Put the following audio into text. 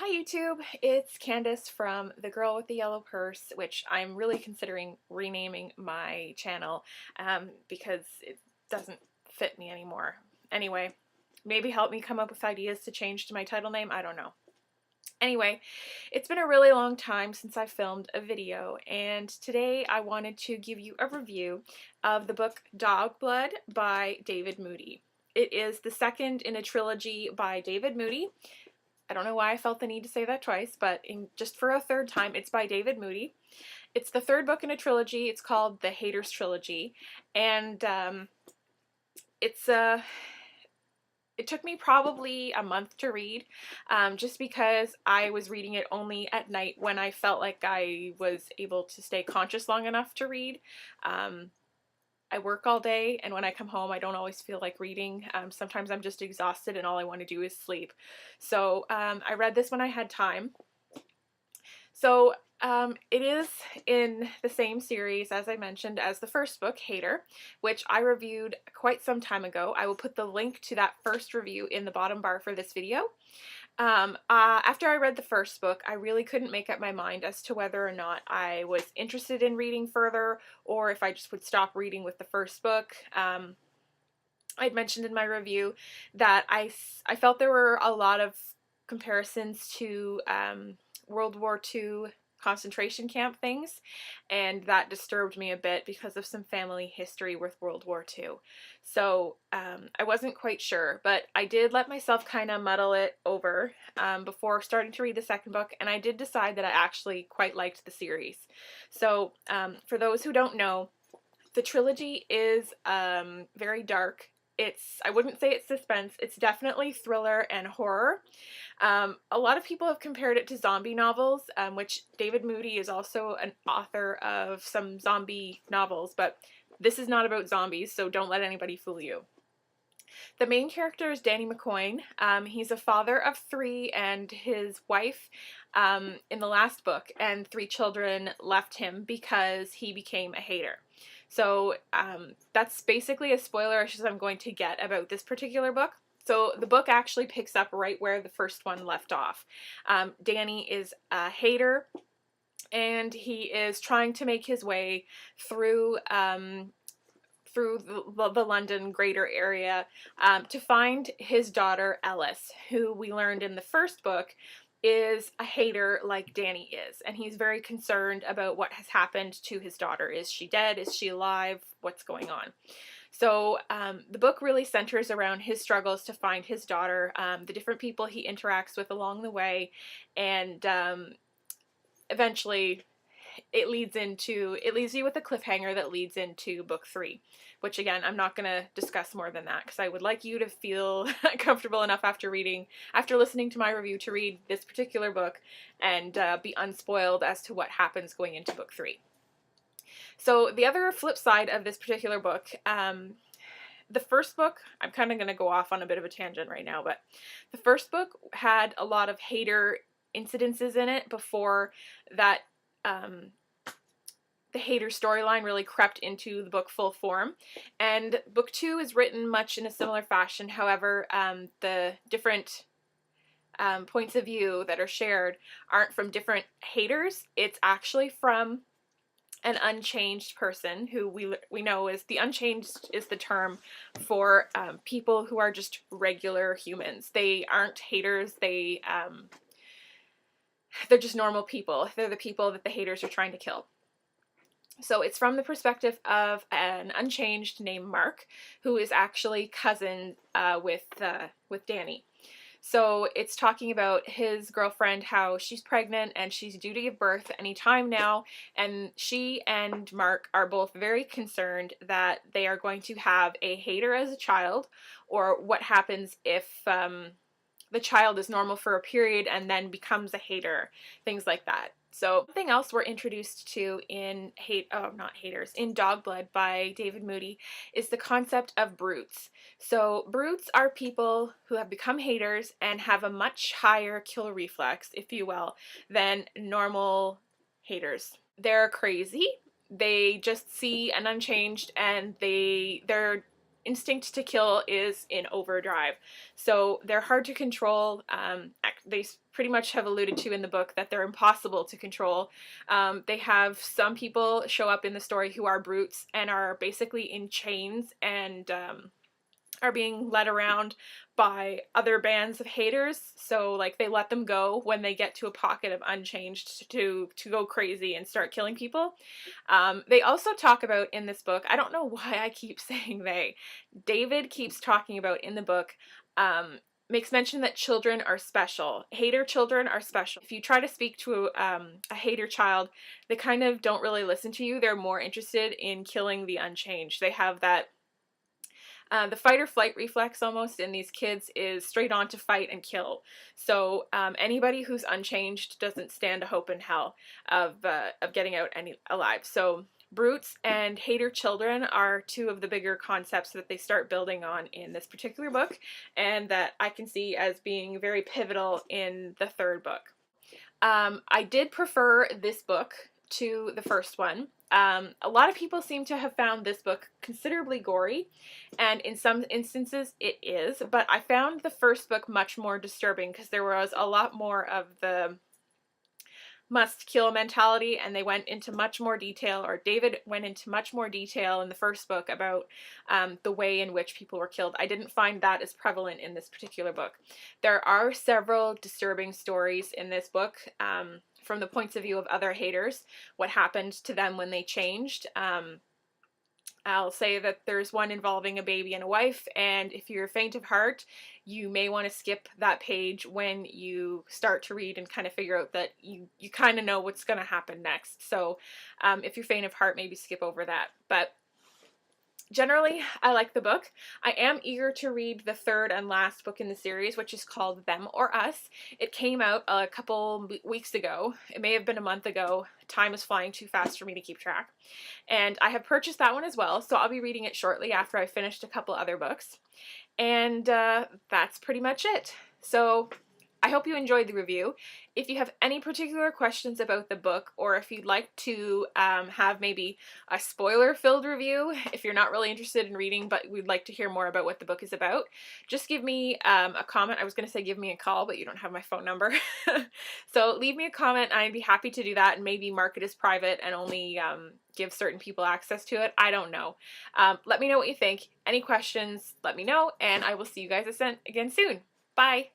Hi YouTube, it's Candace from The Girl with the Yellow Purse, which I'm really considering renaming my channel because it doesn't fit me anymore. Anyway, maybe help me come up with ideas to change to my title name, I don't know. Anyway, it's been a really long time since I filmed a video, and today I wanted to give you a review of the book Dog Blood by David Moody. It is the second in a trilogy by David Moody. I don't know why I felt the need to say that twice, but just for a third time, it's by David Moody. It's the third book in a trilogy. It's called the Haters Trilogy, and it's it took me probably a month to read, just because I was reading it only at night when I felt like I was able to stay conscious long enough to read. I work all day, and when I come home I don't always feel like reading. Sometimes I'm just exhausted and all I want to do is sleep. So I read this when I had time. So it is in the same series, as I mentioned, as the first book, Hater, which I reviewed quite some time ago. I will put the link to that first review in the bottom bar for this video. After I read the first book, I really couldn't make up my mind as to whether or not I was interested in reading further, or if I just would stop reading with the first book. I'd mentioned in my review that I felt there were a lot of comparisons to World War II concentration camp things, and that disturbed me a bit because of some family history with World War II. So I wasn't quite sure, but I did let myself kind of muddle it over before starting to read the second book, and I did decide that I actually quite liked the series. So for those who don't know, the trilogy is very dark. I wouldn't say it's suspense, it's definitely thriller and horror. A lot of people have compared it to zombie novels, which David Moody is also an author of some zombie novels, but this is not about zombies, so don't let anybody fool you. The main character is Danny McCoyne. He's a father of 3, and his wife in the last book and 3 children left him because he became a hater. So that's basically a spoiler as I'm going to get about this particular book. So the book actually picks up right where the first one left off. Danny is a hater, and he is trying to make his way through the London greater area to find his daughter Ellis, who we learned in the first book is a hater like Danny is, and he's very concerned about what has happened to his daughter. Is she dead? Is she alive? What's going on? So the book really centers around his struggles to find his daughter, the different people he interacts with along the way, and eventually it leads you with a cliffhanger that leads into book 3, which again, I'm not going to discuss more than that because I would like you to feel comfortable enough after listening to my review to read this particular book and be unspoiled as to what happens going into book 3. So the other flip side of this particular book, the first book, I'm kind of going to go off on a bit of a tangent right now, but the first book had a lot of hater incidences in it before that the hater storyline really crept into the book full form. And book 2 is written much in a similar fashion. However, the different points of view that are shared aren't from different haters. It's actually from an unchanged person who we know is the unchanged is the term for people who are just regular humans. They aren't haters. They're just normal people. They're the people that the haters are trying to kill. So it's from the perspective of an unchanged named Mark, who is actually cousin with Danny. So it's talking about his girlfriend, how she's pregnant and she's due to give birth any time now, and she and Mark are both very concerned that they are going to have a hater as a child, or what happens if the child is normal for a period and then becomes a hater, things like that. So something else we're introduced to in in Dog Blood by David Moody is the concept of brutes. So brutes are people who have become haters and have a much higher kill reflex, if you will, than normal haters. They're crazy. They just see an unchanged and their instinct to kill is in overdrive. So they're hard to control. they pretty much have alluded to in the book that they're impossible to control. They have some people show up in the story who are brutes and are basically in chains and are being led around by other bands of haters. So like they let them go when they get to a pocket of unchanged to go crazy and start killing people. They also talk about in this book, I don't know why I keep saying they, David keeps talking about in the book, makes mention that children are special. Hater children are special. If you try to speak to a hater child, they kind of don't really listen to you. They're more interested in killing the unchanged. They have that the fight or flight reflex almost in these kids is straight on to fight and kill. So anybody who's unchanged doesn't stand a hope in hell of getting out alive. So brutes and hater children are two of the bigger concepts that they start building on in this particular book, and that I can see as being very pivotal in the third book. I did prefer this book to the first one. A lot of people seem to have found this book considerably gory, and in some instances it is, but I found the first book much more disturbing because there was a lot more of the must kill mentality, and they went into much more detail, or David went into much more detail in the first book about the way in which people were killed. I didn't find that as prevalent in this particular book. There are several disturbing stories in this book from the points of view of other haters, what happened to them when they changed. I'll say that there's one involving a baby and a wife, and if you're faint of heart, you may want to skip that page when you start to read and kind of figure out that you kind of know what's going to happen next. So if you're faint of heart, maybe skip over that. But generally, I like the book. I am eager to read the third and last book in the series, which is called Them or Us. It came out a couple weeks ago. It may have been a month ago. Time is flying too fast for me to keep track. And I have purchased that one as well, so I'll be reading it shortly after I finished a couple other books. And that's pretty much it. So I hope you enjoyed the review. If you have any particular questions about the book, or if you'd like to have maybe a spoiler-filled review, if you're not really interested in reading but we'd like to hear more about what the book is about, just give me a comment. I was going to say give me a call, but you don't have my phone number. So leave me a comment. I'd be happy to do that and maybe mark it as private and only give certain people access to it. I don't know. Let me know what you think. Any questions, let me know, and I will see you guys again soon. Bye!